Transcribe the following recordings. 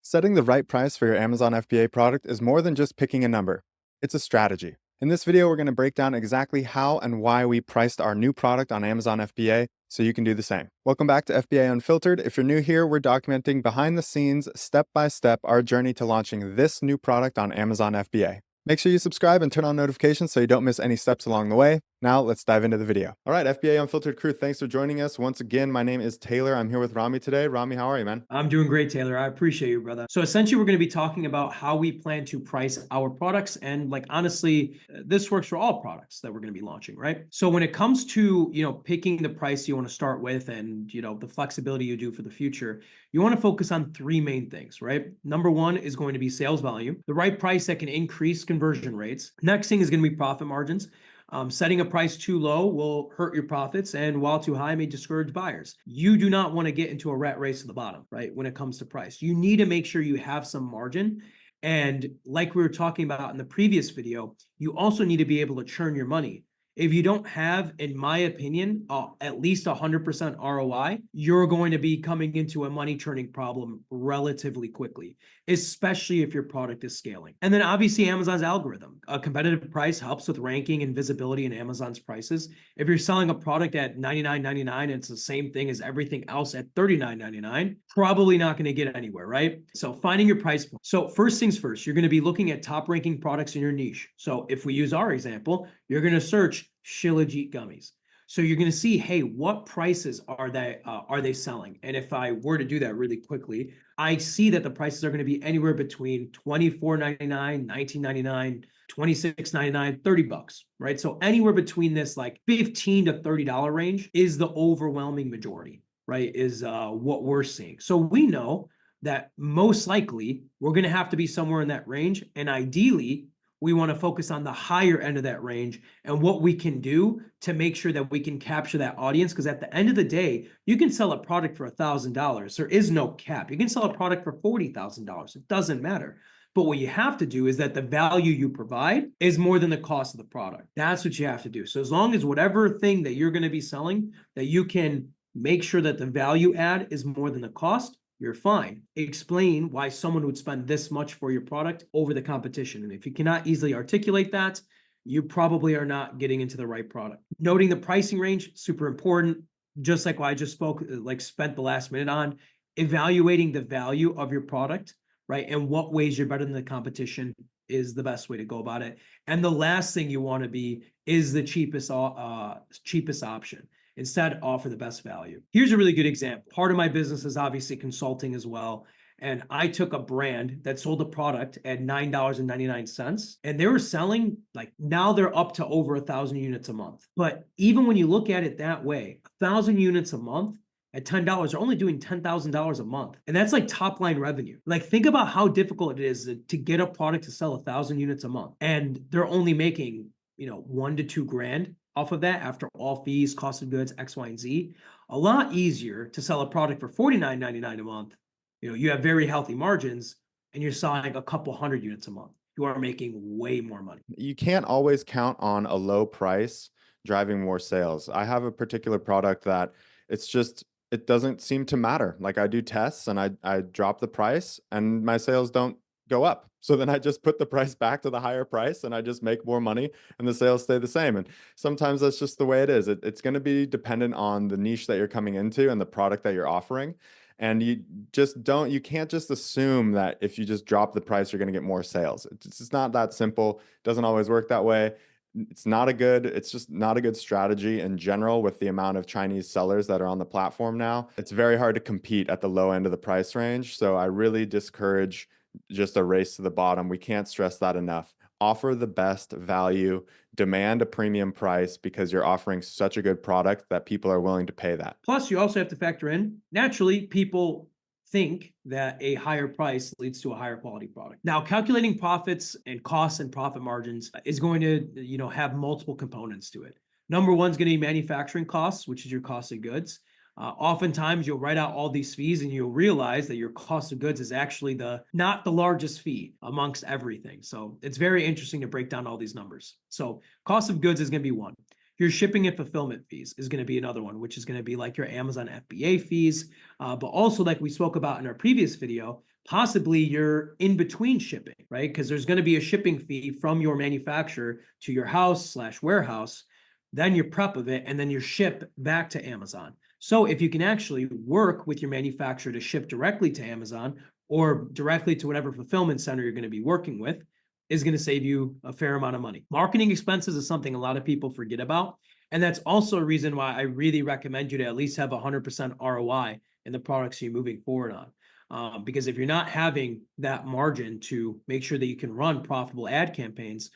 Setting the right price for your Amazon FBA product is more than just picking a number. It's a strategy. In this video, we're going to break down exactly how and why we priced our new product on Amazon FBA so you can do the same. Welcome back to FBA Unfiltered. If you're new here, we're documenting behind the scenes, step by step, our journey to launching this new product on Amazon FBA. Make sure you subscribe and turn on notifications so you don't miss any steps along the way. Now, let's dive into the video. All right, FBA Unfiltered crew, thanks for joining us. Once again, my name is Taylor. I'm here with Rami today. Rami, how are you, man? I'm doing great, Taylor. I appreciate you, brother. So essentially, we're going to be talking about how we plan to price our products. And like, honestly, this works for all products that we're going to be launching, right? So when it comes to, picking the price you want to start with and, the flexibility you do for the future, you want to focus on three main things, right? Number one is going to be sales volume, the right price that can increase conversion rates. Next thing is going to be profit margins. Setting a price too low will hurt your profits, and while too high may discourage buyers. You do not want to get into a rat race to the bottom, right? When it comes to price, you need to make sure you have some margin. And like we were talking about in the previous video, you also need to be able to churn your money. If you don't have, in my opinion, at least 100% ROI, you're going to be coming into a money churning problem relatively quickly, especially if your product is scaling. And then obviously Amazon's algorithm. A competitive price helps with ranking and visibility in Amazon's prices. If you're selling a product at $99.99 and it's the same thing as everything else at $39.99, probably not going to get anywhere, right? So finding your price point. So first things first, you're going to be looking at top ranking products in your niche. So if we use our example, you're going to search Shilajit gummies. So you're going to see, hey, what prices are they selling? And if I were to do that really quickly, I see that the prices are going to be anywhere between $24.99, $19.99, $26.99, $30, right? So anywhere between this like $15 to $30 range is the overwhelming majority, right? Is what we're seeing. So we know that most likely we're going to have to be somewhere in that range, and ideally we want to focus on the higher end of that range and what we can do to make sure that we can capture that audience. Because at the end of the day, you can sell a product for $1,000. There is no cap. You can sell a product for $40,000. It doesn't matter. But what you have to do is that the value you provide is more than the cost of the product. That's what you have to do. So as long as whatever thing that you're going to be selling, that you can make sure that the value add is more than the cost, you're fine. Explain why someone would spend this much for your product over the competition. And if you cannot easily articulate that, you probably are not getting into the right product. Noting the pricing range, super important. Just like what I just spent the last minute on, evaluating the value of your product, right? And what ways you're better than the competition is the best way to go about it. And the last thing you want to be is the cheapest option. Instead, offer the best value. Here's a really good example. Part of my business is obviously consulting as well. And I took a brand that sold a product at $9.99, and they were selling, like, now they're up to over 1,000 units a month. But even when you look at it that way, 1,000 units a month at $10, they're only doing $10,000 a month. And that's like top line revenue. Like, think about how difficult it is to get a product to sell 1,000 units a month. And they're only making, 1 to 2 grand off of that after all fees, cost of goods, X, Y, and Z. A lot easier to sell a product for $49.99 a month. You have very healthy margins and you're selling a couple hundred units a month. You are making way more money. You can't always count on a low price driving more sales. I have a particular product that it doesn't seem to matter. Like, I do tests and I drop the price and my sales don't go up. So then I just put the price back to the higher price and I just make more money and the sales stay the same. And sometimes that's just the way it is. It's going to be dependent on the niche that you're coming into and the product that you're offering. And you can't just assume that if you just drop the price, you're going to get more sales. It's just not that simple. It doesn't always work that way. It's just not a good strategy in general with the amount of Chinese sellers that are on the platform now. It's very hard to compete at the low end of the price range. So I really discourage just a race to the bottom. We can't stress that enough. Offer the best value, demand a premium price because you're offering such a good product that people are willing to pay that. Plus, you also have to factor in, naturally, people think that a higher price leads to a higher quality product. Now, calculating profits and costs and profit margins is going to, have multiple components to it. Number one is going to be manufacturing costs, which is your cost of goods. Oftentimes you'll write out all these fees and you'll realize that your cost of goods is actually not the largest fee amongst everything. So it's very interesting to break down all these numbers. So cost of goods is going to be one. Your shipping and fulfillment fees is going to be another one, which is going to be like your Amazon FBA fees. But also, like we spoke about in our previous video, Possibly you're in between shipping, right? Because there's going to be a shipping fee from your manufacturer to your house slash warehouse, then your prep of it, and then your ship back to Amazon. So if you can actually work with your manufacturer to ship directly to Amazon or directly to whatever fulfillment center you're going to be working with, is going to save you a fair amount of money. Marketing expenses is something a lot of people forget about. And that's also a reason why I really recommend you to at least have 100% ROI in the products you're moving forward on. Because if you're not having that margin to make sure that you can run profitable ad campaigns,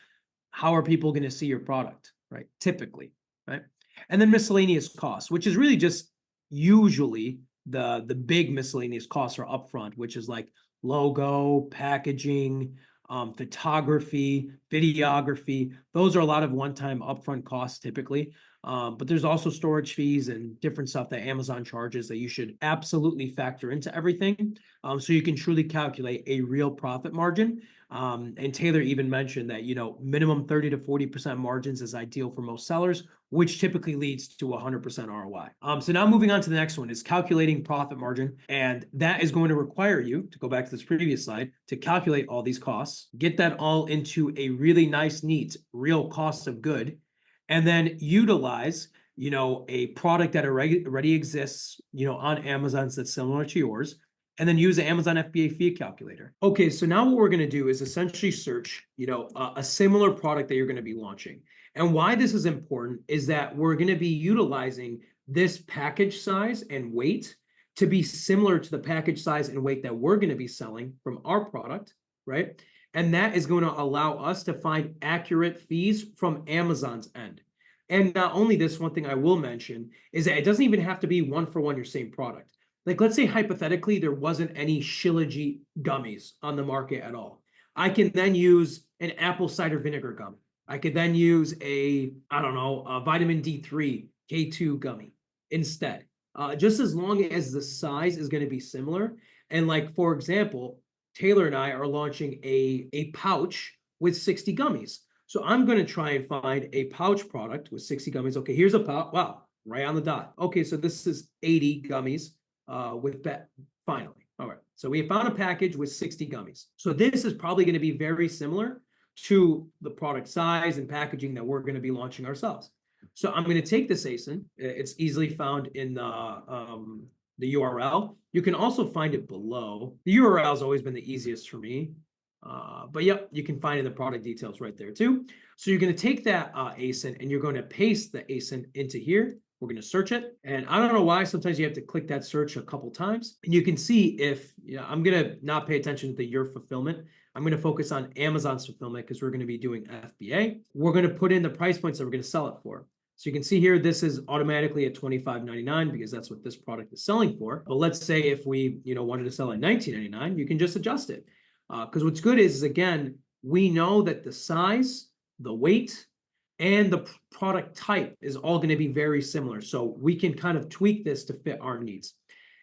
how are people going to see your product, right? Typically, right? And then miscellaneous costs, which is really just usually the big miscellaneous costs are upfront, which is like logo, packaging, photography, videography. Those are a lot of one-time upfront costs typically. But there's also storage fees and different stuff that Amazon charges that you should absolutely factor into everything, so you can truly calculate a real profit margin. And Taylor even mentioned that, minimum 30 to 40% margins is ideal for most sellers, which typically leads to 100% ROI. So now moving on to the next one is calculating profit margin. And that is going to require you to go back to this previous slide to calculate all these costs, get that all into a really nice, neat, real cost of good, and then utilize, a product that already exists, on Amazon that's similar to yours, and then use the Amazon FBA fee calculator. Okay, so now what we're going to do is essentially search, a similar product that you're going to be launching. And why this is important is that we're going to be utilizing this package size and weight to be similar to the package size and weight that we're going to be selling from our product, right? And that is going to allow us to find accurate fees from Amazon's end. And not only this, one thing I will mention is that it doesn't even have to be one for one your same product. Like, let's say hypothetically, there wasn't any Shilajit gummies on the market at all. I can then use an apple cider vinegar gum. I could then use a vitamin D3 K2 gummy instead. Just as long as the size is going to be similar. And like, for example, Taylor and I are launching a pouch with 60 gummies. So I'm going to try and find a pouch product with 60 gummies. Okay, here's a pouch. Wow, right on the dot. Okay, so this is 80 gummies with bet. Finally. All right. So we found a package with 60 gummies. So this is probably going to be very similar to the product size and packaging that we're going to be launching ourselves. So I'm going to take this ASIN. It's easily found in the URL. You can also find it below. The URL has always been the easiest for me. But yep, you can find in the product details right there too. So you're going to take that ASIN and you're going to paste the ASIN into here. We're going to search it. And I don't know why sometimes you have to click that search a couple times. And you can see if, I'm going to not pay attention to the your fulfillment. I'm going to focus on Amazon's fulfillment because we're going to be doing FBA. We're going to put in the price points that we're going to sell it for. So you can see here, this is automatically at $25.99 because that's what this product is selling for. But let's say if we, wanted to sell at $19.99, you can just adjust it. Because what's good is, again, we know that the size, the weight, and the product type is all going to be very similar. So we can kind of tweak this to fit our needs.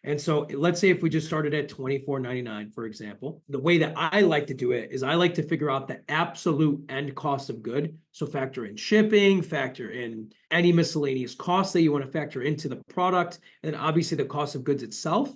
And so let's say if we just started at $24.99, for example, the way that I like to do it is I like to figure out the absolute end cost of good. So factor in shipping, factor in any miscellaneous costs that you want to factor into the product, and then obviously the cost of goods itself.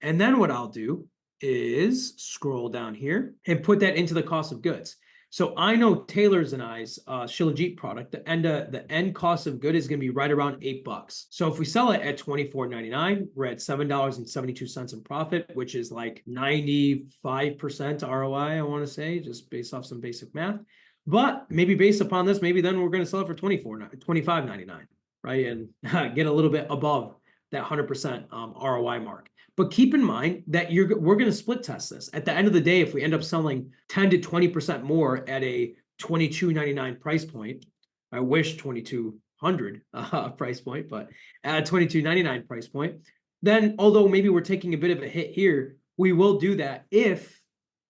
And then what I'll do is scroll down here and put that into the cost of goods. So I know Taylor's and I's Shilajit product, the end cost of good is going to be right around $8. So if we sell it at $24.99, we're at $7.72 in profit, which is like 95% ROI, I want to say, just based off some basic math. But maybe based upon this, maybe then we're going to sell it for $25.99, right? And get a little bit above that 100% ROI mark. But keep in mind that we're going to split test this. At the end of the day, if we end up selling 10 to 20% more at a $22.99 price point, I wish $2,200 price point, but at a $22.99 price point, then although maybe we're taking a bit of a hit here, we will do that if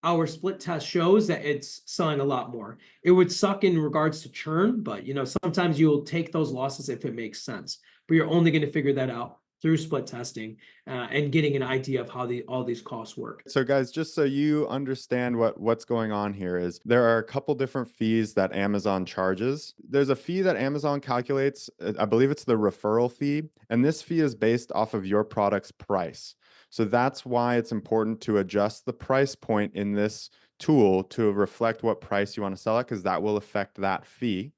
our split test shows that it's selling a lot more. It would suck in regards to churn, but sometimes you'll take those losses if it makes sense. But you're only going to figure that out through split testing and getting an idea of how all these costs work. So guys, just so you understand what's going on here is there are a couple different fees that Amazon charges. There's a fee that Amazon calculates, I believe it's the referral fee, and this fee is based off of your product's price. So that's why it's important to adjust the price point in this tool to reflect what price you want to sell at, because that will affect that fee.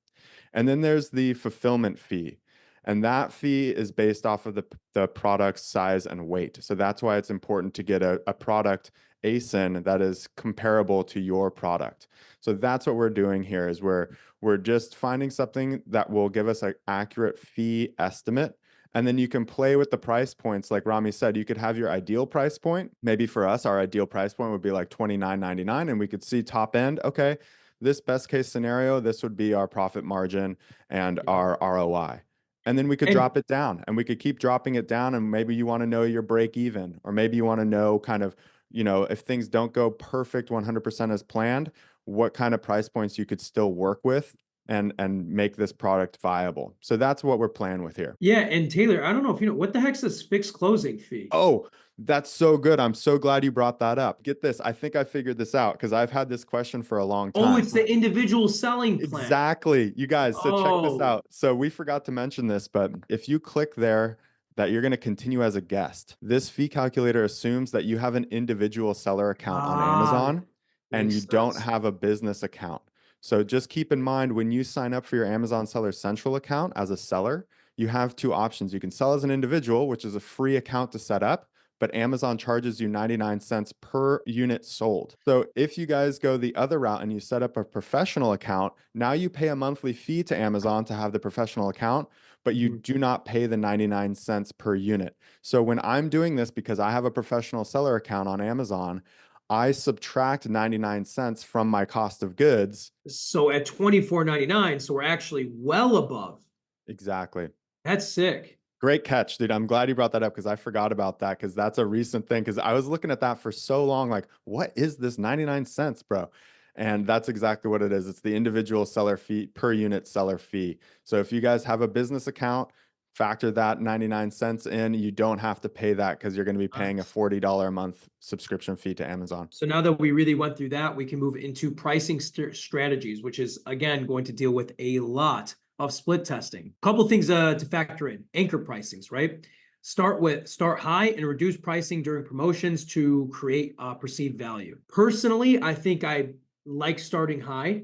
And then there's the fulfillment fee. And that fee is based off of the product's size and weight. So that's why it's important to get a product ASIN that is comparable to your product. So that's what we're doing here is we're just finding something that will give us an accurate fee estimate. And then you can play with the price points. Like Rami said, you could have your ideal price point. Maybe for us, our ideal price point would be like $29.99, and we could see top end. Okay, this best case scenario, this would be our profit margin and Yeah. our ROI. And then we could And drop it down, and we could keep dropping it down. And maybe you want to know your break even, or maybe you want to know kind of, if things don't go perfect 100% as planned, what kind of price points you could still work with and make this product viable. So that's what we're playing with here. yeah, and Taylor, I don't know if you know what the heck's this fixed closing fee? Oh, that's so good. I'm so glad you brought that up. Get this. I think I figured this out because I've had this question for a long Oh, time. it's the individual selling plan. Exactly. You guys, so check this Oh, out. So we forgot to mention this, but if you click there that you're going to continue as a guest, this fee calculator assumes that you have an individual seller account on ah, Amazon and you makes don't sense. have a business account. So just keep in mind when you sign up for your Amazon Seller Central account as a seller, you have two options. You can sell as an individual, which is a free account to set up, but Amazon charges you 99 cents per unit sold. So if you guys go the other route and you set up a professional account, now you pay a monthly fee to Amazon to have the professional account, but you Mhm. do not pay the 99 cents per unit. So when I'm doing this because I have a professional seller account on Amazon, I subtract 99 cents from my cost of goods. So at 24.99, so we're actually well above. Exactly. That's sick. Great catch, dude. I'm glad you brought that up because I forgot about that because that's a recent thing. Because I was looking at that for so long, like, what is this 99 cents, bro? And that's exactly what it is. It's the individual seller fee per unit seller fee. So if you guys have a business account, factor that 99 cents in. You don't have to pay that because you're going to be paying a Nice. $40 a month subscription fee to Amazon. So now that we really went through that, we can move into pricing strategies, which is again going to deal with a lot of split testing. A couple things to factor in: anchor pricings, right? Start high and reduce pricing during promotions to create perceived value. Personally, I think I like starting high,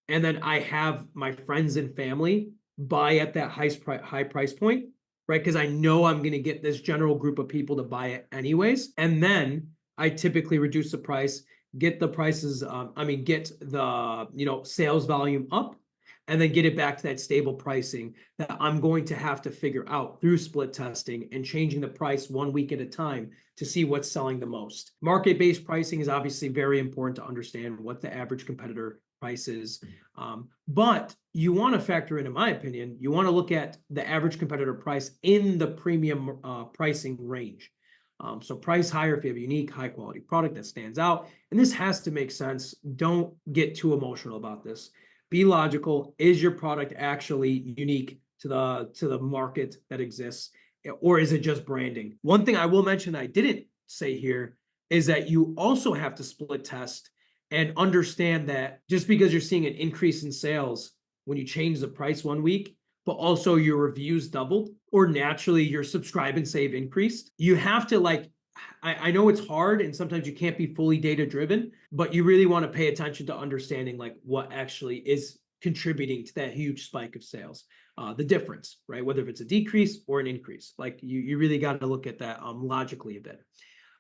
and then I have my friends and family buy at that high price point, right? Because I know I'm going to get this general group of people to buy it anyways, and then I typically reduce the price, get the prices, get the, sales volume up, and then get it back to that stable pricing that I'm going to have to figure out through split testing and changing the price 1 week at a time to see what's selling the most. Market-based pricing is obviously very important to understand what the average competitor price is. But you want to factor in my opinion, you want to look at the average competitor price in the premium pricing range. So price higher if you have a unique, high quality product that stands out. And this has to make sense. Don't get too emotional about this. Be logical. Is your product actually unique to the market that exists, or is it just branding? One thing I will mention that I didn't say here is that you also have to split test and understand that just because you're seeing an increase in sales when you change the price 1 week, but also your reviews doubled, or naturally your subscribe and save increased. You have to I know it's hard and sometimes you can't be fully data driven, but you really want to pay attention to understanding like what actually is contributing to that huge spike of sales. The difference, right? Whether if it's a decrease or an increase, like you really got to look at that logically a bit.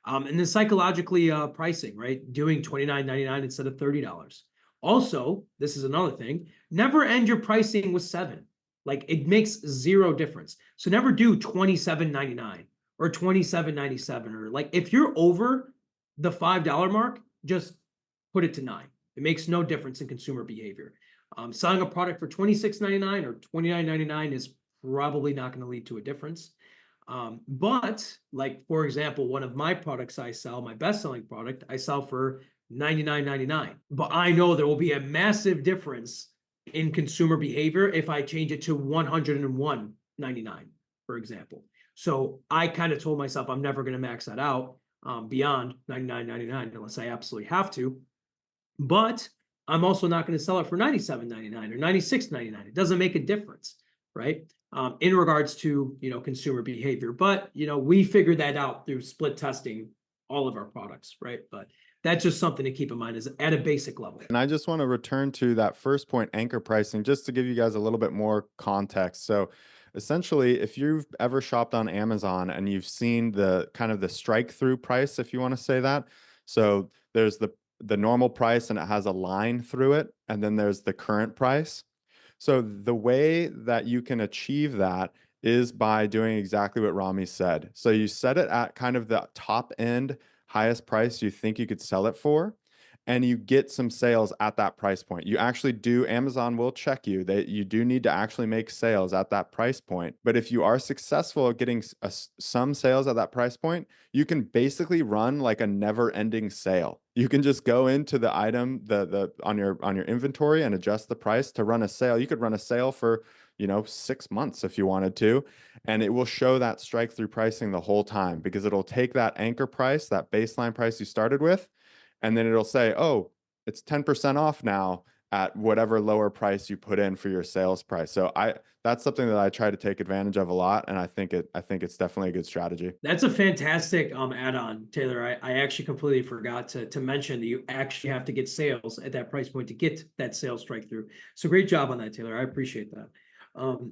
And then psychologically pricing, right? Doing $29.99 instead of $30. Also, this is another thing, never end your pricing with 7. Like it makes zero difference. So never do $27.99 or $27.97, or like if you're over the $5 mark, just put it to 9. It makes no difference in consumer behavior. Selling a product for $26.99 or $29.99 is probably not going to lead to a difference. But like, for example, one of my products I sell, my best-selling product, I sell for $99.99. But I know there will be a massive difference in consumer behavior if I change it to $101.99, for example. So I kind of told myself I'm never going to max that out beyond $99.99 unless I absolutely have to. But I'm also not going to sell it for $97.99 or $96.99. It doesn't make a difference, right? in regards to, consumer behavior. But, we figured that out through split testing all of our products, right? But that's just something to keep in mind is at a basic level. And I just want to return to that first point, anchor pricing, just to give you guys a little bit more context. So essentially, if you've ever shopped on Amazon and you've seen the kind of the strike through price, if you want to say that. So there's the normal price and it has a line through it, and then there's the current price. So the way that you can achieve that is by doing exactly what Rami said. So you set it at kind of the top end, highest price you think you could sell it for, and you get some sales at that price point. You actually do, Amazon will check you that you do need to actually make sales at that price point. But if you are successful at getting some sales at that price point, you can basically run like a never-ending sale. You can just go into the item the on your inventory and adjust the price to run a sale. You could run a sale for, 6 months if you wanted to, and it will show that strike through pricing the whole time because it'll take that anchor price, that baseline price you started with, and then it'll say, oh, it's 10% off now at whatever lower price you put in for your sales price. So that's something that I try to take advantage of a lot, and I think it's definitely a good strategy. That's a fantastic add-on, Taylor. I actually completely forgot to mention that you actually have to get sales at that price point to get that sales strike through. So great job on that, Taylor. I appreciate that.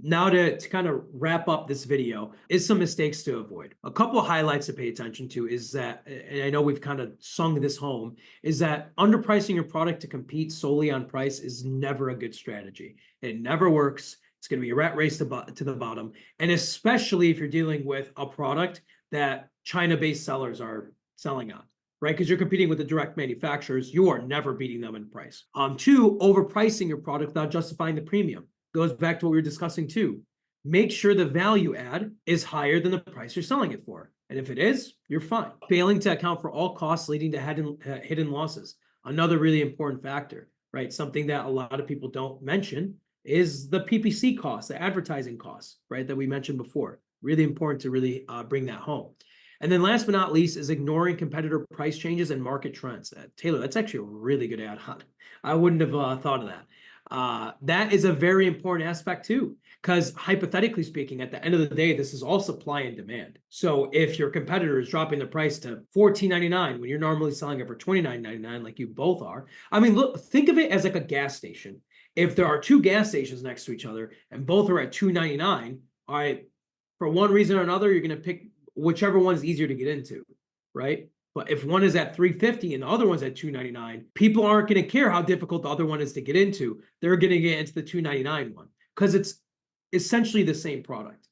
Now to kind of wrap up this video is some mistakes to avoid. A couple of highlights to pay attention to is that, and I know we've kind of sung this home, is that underpricing your product to compete solely on price is never a good strategy. It never works. It's going to be a rat race to the bottom. And especially if you're dealing with a product that China-based sellers are selling on, right? Because you're competing with the direct manufacturers, you are never beating them in price. Two, overpricing your product without justifying the premium goes back to what we were discussing too. Make sure the value add is higher than the price you're selling it for. And if it is, you're fine. Failing to account for all costs leading to hidden losses. Another really important factor, right? Something that a lot of people don't mention is the PPC costs, the advertising costs, right? That we mentioned before. Really important to really bring that home. And then last but not least is ignoring competitor price changes and market trends. Taylor, that's actually a really good add-on. I wouldn't have thought of that. That is a very important aspect too, because hypothetically speaking, at the end of the day, this is all supply and demand. So if your competitor is dropping the price to $14.99 when you're normally selling it for $29.99, like you both are, I mean, look, think of it as like a gas station. If there are two gas stations next to each other and both are at $2.99, all right, for one reason or another, you're going to pick whichever one is easier to get into, right? But if one is at $3.50 and the other one's at $2.99, people aren't going to care how difficult the other one is to get into. They're going to get into the $2.99 one because it's essentially the same product.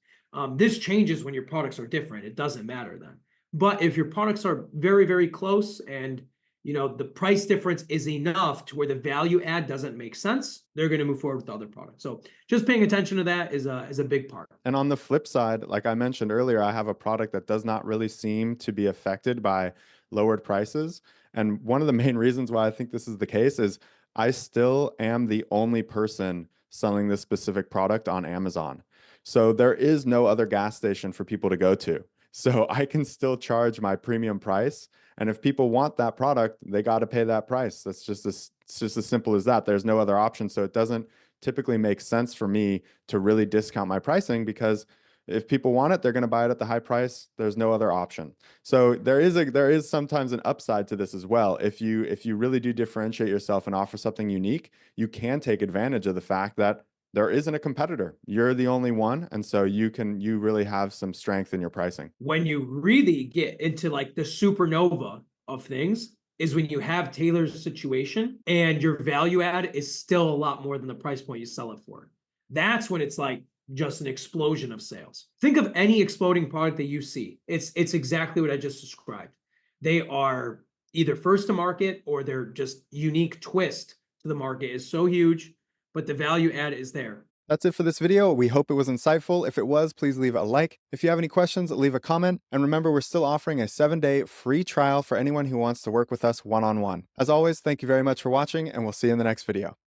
This changes when your products are different. It doesn't matter then. But if your products are very, very close and the price difference is enough to where the value add doesn't make sense, they're going to move forward with the other product. So just paying attention to that is a big part. And on the flip side, like I mentioned earlier, I have a product that does not really seem to be affected by lowered prices. And one of the main reasons why I think this is the case is I still am the only person selling this specific product on Amazon. So there is no other gas station for people to go to. So I can still charge my premium price. And if people want that product, they got to pay that price. It's just as simple as that. There's no other option. So it doesn't typically make sense for me to really discount my pricing because if people want it, they're going to buy it at the high price. There's no other option. So there is sometimes an upside to this as well. If you really do differentiate yourself and offer something unique, you can take advantage of the fact that there isn't a competitor. You're the only one, and so you really have some strength in your pricing. When you really get into like the supernova of things is when you have Taylor's situation and your value add is still a lot more than the price point you sell it for. That's when it's like just an explosion of sales. Think of any exploding product that you see. It's exactly what I just described. They are either first to market or their just unique twist to the market is so huge, but the value add is there. That's it for this video. We hope it was insightful. If it was, please leave a like. If you have any questions, leave a comment. And remember, we're still offering a 7-day free trial for anyone who wants to work with us one-on-one. As always, thank you very much for watching, and we'll see you in the next video.